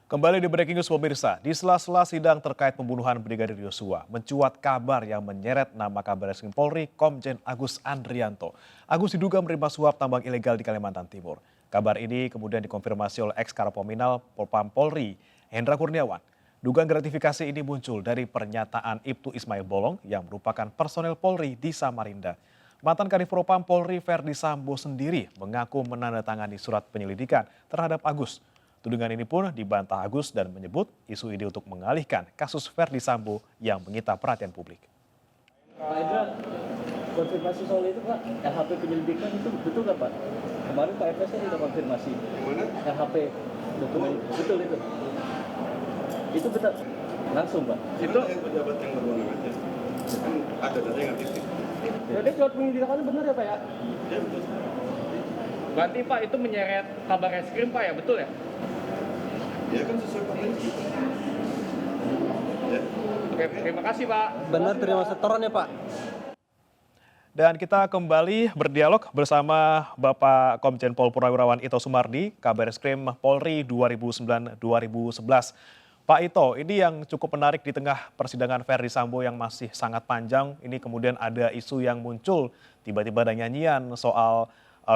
Kembali di Breaking News pemirsa, di sela-sela sidang terkait pembunuhan Brigadir Yosua, mencuat kabar yang menyeret nama Kabareskrim Polri Komjen Agus Andrianto. Agus diduga menerima suap tambang ilegal di Kalimantan Timur. Kabar ini kemudian dikonfirmasi oleh ex-Karapominal Propam Polri, Hendra Kurniawan. Dugaan gratifikasi ini muncul dari pernyataan Ibtu Ismail Bolong yang merupakan personel Polri di Samarinda. Mantan Kadif Propam Polri Verdi Sambo sendiri mengaku menandatangani surat penyelidikan terhadap Agus. Tudingan ini pun dibantah Agus dan menyebut isu ini untuk mengalihkan kasus Verdi Sambo yang menyita perhatian publik. Pak Indra, konfirmasi soal itu Pak, LHP penyelidikan itu betul nggak Pak? Kemarin Pak FS kan sudah konfirmasi. Mana? LHP dokumen betul itu. Itu betul langsung Pak. Itu yang pejabat yang berwenang aja. Kan ada data yang aktif. Jadi surat penyelidikannya benar ya Pak ya? Ya betul. Berarti Pak itu menyeret Kabareskrim Pak ya, betul ya? Ya kan sesuai konvensi. Ya. Oke, terima kasih Pak. Benar terima setoran ya Pak? Dan kita kembali berdialog bersama Bapak Komjen Pol Purnawirawan Ito Sumardi, Kabareskrim Polri 2009-2011. Pak Ito, ini yang cukup menarik di tengah persidangan Verdi Sambo yang masih sangat panjang, ini kemudian ada isu yang muncul, tiba-tiba ada nyanyian soal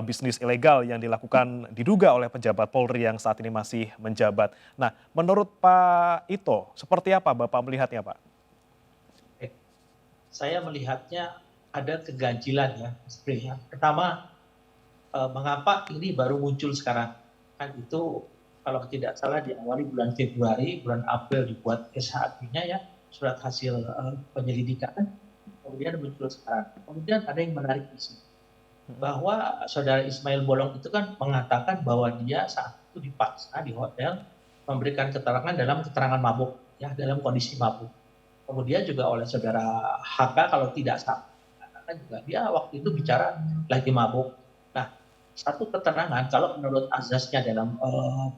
bisnis ilegal yang dilakukan diduga oleh pejabat Polri yang saat ini masih menjabat. Nah, menurut Pak Ito, seperti apa Bapak melihatnya Pak? Saya melihatnya ada keganjilan ya, sebenarnya. Pertama, mengapa ini baru muncul sekarang? Kan itu kalau tidak salah diawali bulan Februari, bulan April dibuat SHA-nya ya, surat hasil penyelidikan, kemudian muncul sekarang. Kemudian ada yang menarik di sini, bahwa saudara Ismail Bolong itu kan mengatakan bahwa dia saat itu dipaksa di hotel memberikan keterangan dalam keterangan mabuk, ya dalam kondisi mabuk. Kemudian juga oleh saudara HK kalau tidak salah, katakan juga dia waktu itu bicara lagi mabuk. Nah, satu keterangan kalau menurut azasnya dalam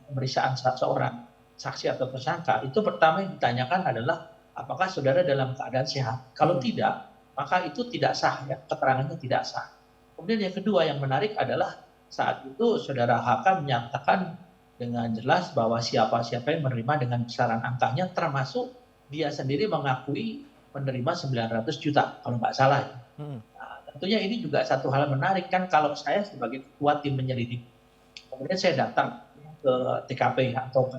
pemeriksaan seorang saksi atau tersangka itu pertama yang ditanyakan adalah apakah saudara dalam keadaan sehat. Kalau tidak, maka itu tidak sah ya, keterangannya tidak sah. Kemudian yang kedua yang menarik adalah saat itu saudara HK menyatakan dengan jelas bahwa siapa-siapa yang menerima dengan besaran angkanya, termasuk dia sendiri mengakui menerima 900 juta kalau nggak salah ya. Nah, tentunya ini juga satu hal menarik kan, kalau saya sebagai ketua tim penyelidik, kemudian saya datang ke TKP atau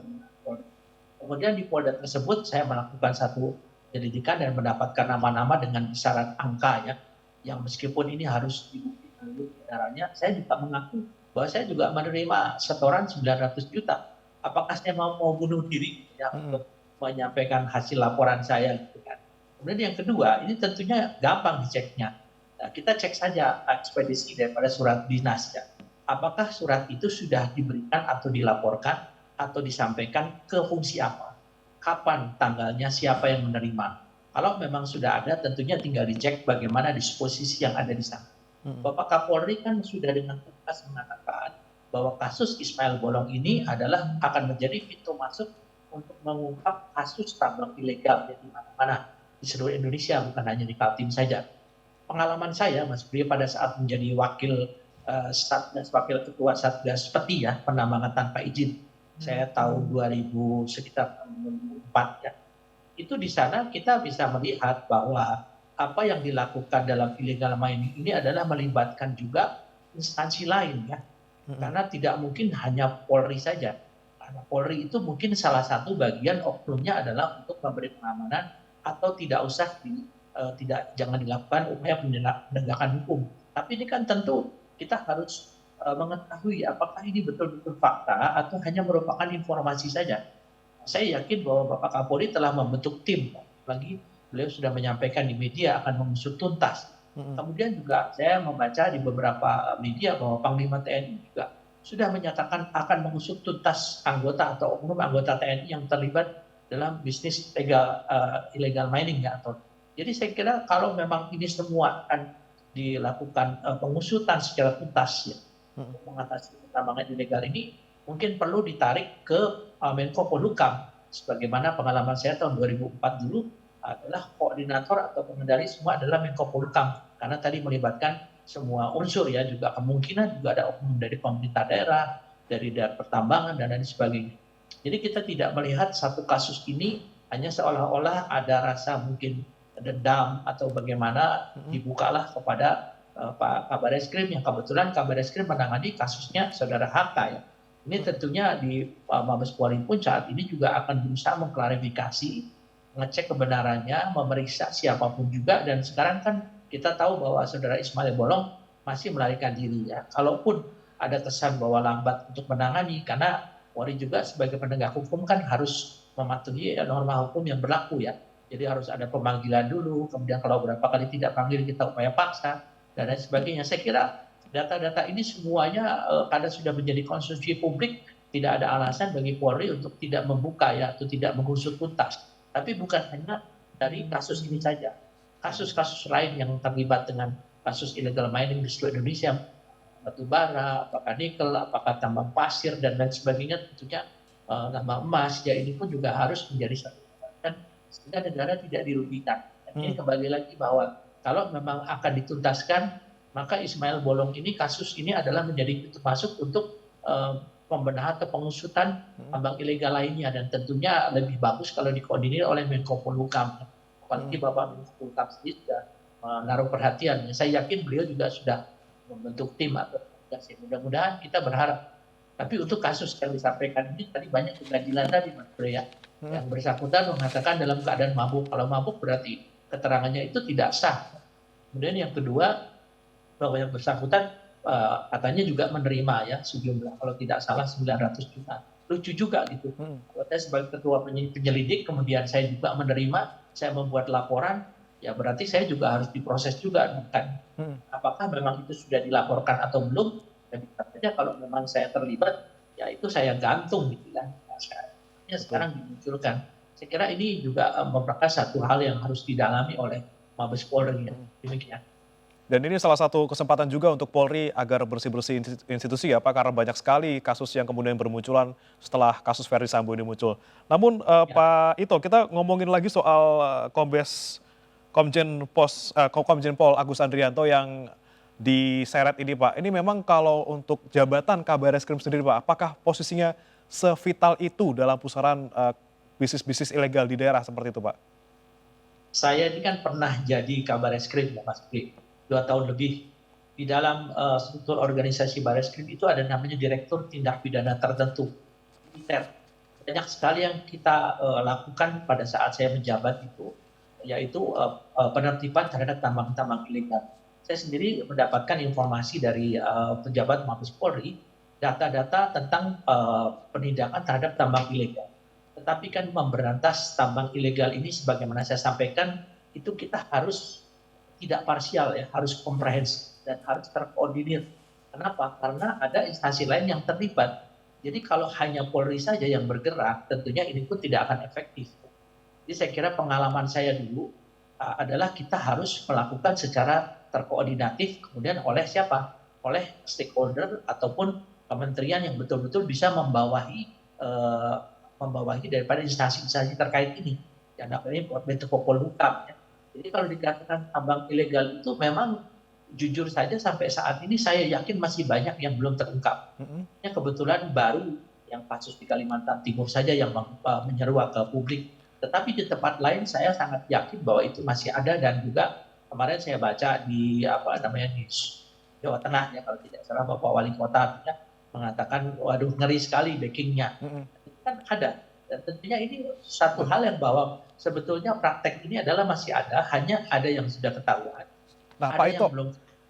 kemudian di Polda tersebut saya melakukan satu penyelidikan dan mendapatkan nama-nama dengan besaran angka ya, yang meskipun ini harus dibuktikan dulu kebenarannya, saya juga mengaku bahwa saya juga menerima setoran 900 juta. Apakah saya mau bunuh diri ya, untuk menyampaikan hasil laporan saya gitu kan. Kemudian yang kedua, ini tentunya gampang diceknya. Nah, kita cek saja ekspedisi daripada surat dinas ya. Apakah surat itu sudah diberikan atau dilaporkan atau disampaikan ke fungsi apa? Kapan tanggalnya, siapa yang menerima? Kalau memang sudah ada, tentunya tinggal dicek bagaimana disposisi yang ada di sana. Bapak Kapolri kan sudah dengan tegas mengatakan bahwa kasus Ismail Bolong ini adalah akan menjadi pintu masuk untuk mengungkap kasus tambang ilegal di mana-mana di seluruh Indonesia, bukan hanya di Kaltim saja. Pengalaman saya, Mas Bri, pada saat menjadi wakil ketua Satgas Peti ya, penambangan tanpa izin, saya tahun 2000 sekitar tahun 2004 ya. Itu di sana kita bisa melihat bahwa apa yang dilakukan dalam illegal mining ini adalah melibatkan juga instansi lain ya. Karena tidak mungkin hanya Polri saja. Karena Polri itu mungkin salah satu bagian oknumnya adalah untuk memberi pengamanan atau tidak usah jangan dilakukan upaya penegakan hukum. Tapi ini kan tentu kita harus mengetahui apakah ini betul-betul fakta atau hanya merupakan informasi saja. Saya yakin bahwa Bapak Kapolri telah membentuk tim, lagi beliau sudah menyampaikan di media akan mengusut tuntas. Kemudian juga saya membaca di beberapa media bahwa Panglima TNI juga sudah menyatakan akan mengusut tuntas anggota atau oknum anggota TNI yang terlibat dalam bisnis illegal mining ya. Jadi saya kira kalau memang ini semua akan dilakukan pengusutan secara tuntas ya, untuk mengatasi tambang ilegal ini, mungkin perlu ditarik ke Menko Polhukam. Sebagaimana pengalaman saya tahun 2004 dulu, adalah koordinator atau pengendali semua adalah Menko Polhukam, karena tadi melibatkan semua unsur ya, juga kemungkinan juga ada oknum dari pemerintah daerah, dari pertambangan dan lain sebagainya. Jadi kita tidak melihat satu kasus ini hanya seolah-olah ada rasa mungkin dendam atau bagaimana dibukalah kepada Pak Kabar Eskrim yang kebetulan Kabar Eskrim menangani kasusnya saudara HK ya. Ini tentunya di Mabes Polri pun saat ini juga akan berusaha mengklarifikasi, mengecek kebenarannya, memeriksa siapapun juga, dan sekarang kan kita tahu bahwa saudara Ismail Bolong masih melarikan diri ya. Kalaupun ada kesan bahwa lambat untuk menangani, karena Polri juga sebagai penegak hukum kan harus mematuhi norma hukum yang berlaku ya. Jadi harus ada pemanggilan dulu, kemudian kalau berapa kali tidak panggil kita upaya paksa, dan lain sebagainya. Saya kira data-data ini semuanya karena sudah menjadi konsumsi publik, tidak ada alasan bagi Polri untuk tidak membuka ya, atau tidak mengusut tuntas. Tapi bukan hanya dari kasus ini saja. Kasus-kasus lain yang terlibat dengan kasus illegal mining di seluruh Indonesia, batu bara, apakah nikel, apakah tambang pasir, dan lain sebagainya, tentunya tambang emas, ya ini pun juga harus menjadi satu dan sehingga negara tidak dirugikan. Ini kembali lagi bahwa kalau memang akan dituntaskan, maka Ismail Bolong ini, kasus ini adalah menjadi pintu masuk untuk pembenahan atau pengusutan tambang ilegal lainnya, dan tentunya lebih bagus kalau dikoordinir oleh Menko Polhukam. Apalagi Bapak Menko Polhukam sendiri sudah menaruh perhatian. Saya yakin beliau juga sudah membentuk tim atau mudah-mudahan kita berharap. Tapi untuk kasus yang disampaikan ini tadi banyak keganjilan tadi Mas Bro ya. Yang bersangkutan mengatakan dalam keadaan mabuk. Kalau mabuk berarti keterangannya itu tidak sah. Kemudian yang kedua, bahwa yang bersangkutan katanya juga menerima ya sejumlah, kalau tidak salah 900 juta. Lucu juga gitu. Kalau saya sebagai ketua penyelidik, kemudian saya juga menerima, saya membuat laporan, ya berarti saya juga harus diproses juga kan. Apakah memang itu sudah dilaporkan atau belum? Dan saja kalau memang saya terlibat, ya itu saya gantung gitu kan. Sekarang dimunculkan. Saya kira ini juga merupakan satu hal yang harus didalami oleh Mabes Polri. Demikian. Dan ini salah satu kesempatan juga untuk Polri agar bersih-bersih institusi ya Pak, karena banyak sekali kasus yang kemudian bermunculan setelah kasus Verdi Sambo ini muncul. Namun Pak Ito, kita ngomongin lagi soal Komjen Pol Agus Andrianto yang diseret ini Pak. Ini memang kalau untuk jabatan Kabar Eskrim sendiri Pak, apakah posisinya sevital itu dalam pusaran bisnis-bisnis ilegal di daerah seperti itu Pak? Saya ini kan pernah jadi Kabar Eskrim ya Mas Bri. 2 tahun lebih. Di dalam struktur organisasi Bareskrim itu ada namanya Direktur Tindak Pidana Tertentu, militer. Banyak sekali yang kita lakukan pada saat saya menjabat itu, yaitu penertiban terhadap tambang-tambang ilegal. Saya sendiri mendapatkan informasi dari pejabat Mabes Polri, data-data tentang penindakan terhadap tambang ilegal. Tetapi kan memberantas tambang ilegal ini, sebagaimana saya sampaikan, itu kita harus tidak parsial ya, harus komprehensif dan harus terkoordinir. Kenapa? Karena ada instansi lain yang terlibat. Jadi kalau hanya Polri saja yang bergerak, tentunya ini pun tidak akan efektif. Jadi saya kira pengalaman saya dulu adalah kita harus melakukan secara terkoordinatif, kemudian oleh siapa? Oleh stakeholder ataupun kementerian yang betul-betul bisa membawahi daripada instansi-instansi terkait ini. Yang namanya Menko Polhukam ya. Jadi kalau dikatakan tambang ilegal itu memang jujur saja sampai saat ini saya yakin masih banyak yang belum terungkap. Ya, kebetulan baru yang kasus di Kalimantan Timur saja yang menyeruak ke publik. Tetapi di tempat lain saya sangat yakin bahwa itu masih ada, dan juga kemarin saya baca di di Jawa Tengah ya, kalau tidak salah Bapak Wali Kota ya, mengatakan waduh ngeri sekali backingnya. Kan ada. Dan tentunya ini satu hal yang bahwa sebetulnya praktek ini adalah masih ada, hanya ada yang sudah ketahuan. Nah ada Pak Ito,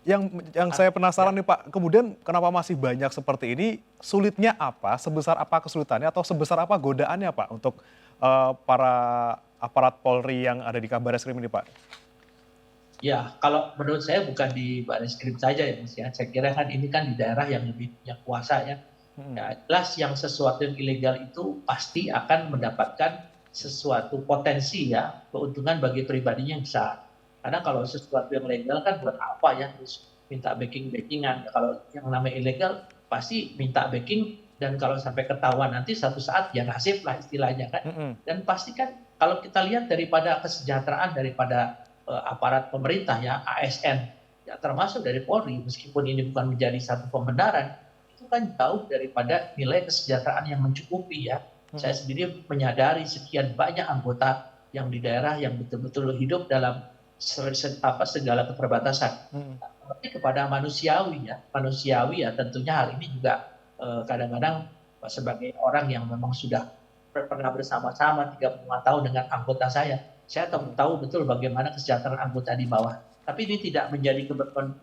yang saya penasaran nih Pak, kemudian kenapa masih banyak seperti ini, sulitnya apa, sebesar apa kesulitannya, atau sebesar apa godaannya Pak untuk para aparat Polri yang ada di Kabar Eskrim ini Pak? Ya, kalau menurut saya bukan di Bareskrim saja ya Mas ya. Saya kira kan ini kan di daerah yang lebih punya kuasa ya. Ya, jelas yang sesuatu yang ilegal itu pasti akan mendapatkan sesuatu potensi ya, keuntungan bagi pribadinya yang besar. Karena kalau sesuatu yang legal kan buat apa ya, terus minta backing-backingan. Kalau yang namanya ilegal pasti minta backing, dan kalau sampai ketahuan nanti satu saat ya nasib lah istilahnya kan. Dan pasti kan kalau kita lihat daripada kesejahteraan daripada aparat pemerintah ya, ASN, ya termasuk dari Polri, meskipun ini bukan menjadi satu pembenaran, itu kan jauh daripada nilai kesejahteraan yang mencukupi ya. Saya sendiri menyadari sekian banyak anggota yang di daerah yang betul-betul hidup dalam segala keterbatasan. Tapi kepada manusiawi ya tentunya hal ini juga kadang-kadang sebagai orang yang memang sudah pernah bersama-sama 35 tahun dengan anggota saya tahu betul bagaimana kesejahteraan anggota di bawah. Tapi ini tidak menjadi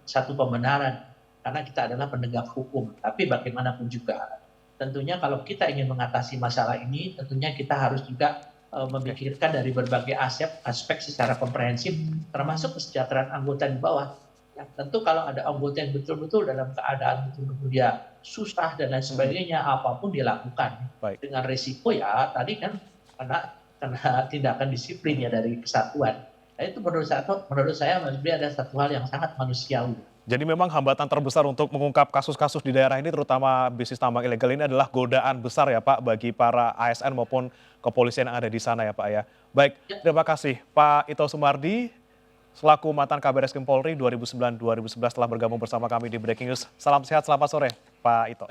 satu pembenaran karena kita adalah penegak hukum. Tapi bagaimanapun juga tentunya kalau kita ingin mengatasi masalah ini tentunya kita harus juga memikirkan dari berbagai aspek secara komprehensif termasuk kesejahteraan anggota di bawah. Ya, tentu kalau ada anggota yang betul-betul dalam keadaan betul-betul dia susah dan lain sebagainya, apapun dilakukan. Baik. Dengan risiko ya tadi kan karena tindakan disiplin ya dari kesatuan. Nah, itu menurut saya Mas Bri ada satu hal yang sangat manusiawi. Jadi memang hambatan terbesar untuk mengungkap kasus-kasus di daerah ini terutama bisnis tambang ilegal ini adalah godaan besar ya Pak bagi para ASN maupun kepolisian yang ada di sana ya Pak ya. Baik, terima kasih Pak Ito Sumardi selaku mantan Kabar Eskrim Polri 2009-2011 telah bergabung bersama kami di Breaking News. Salam sehat, selamat sore Pak Ito.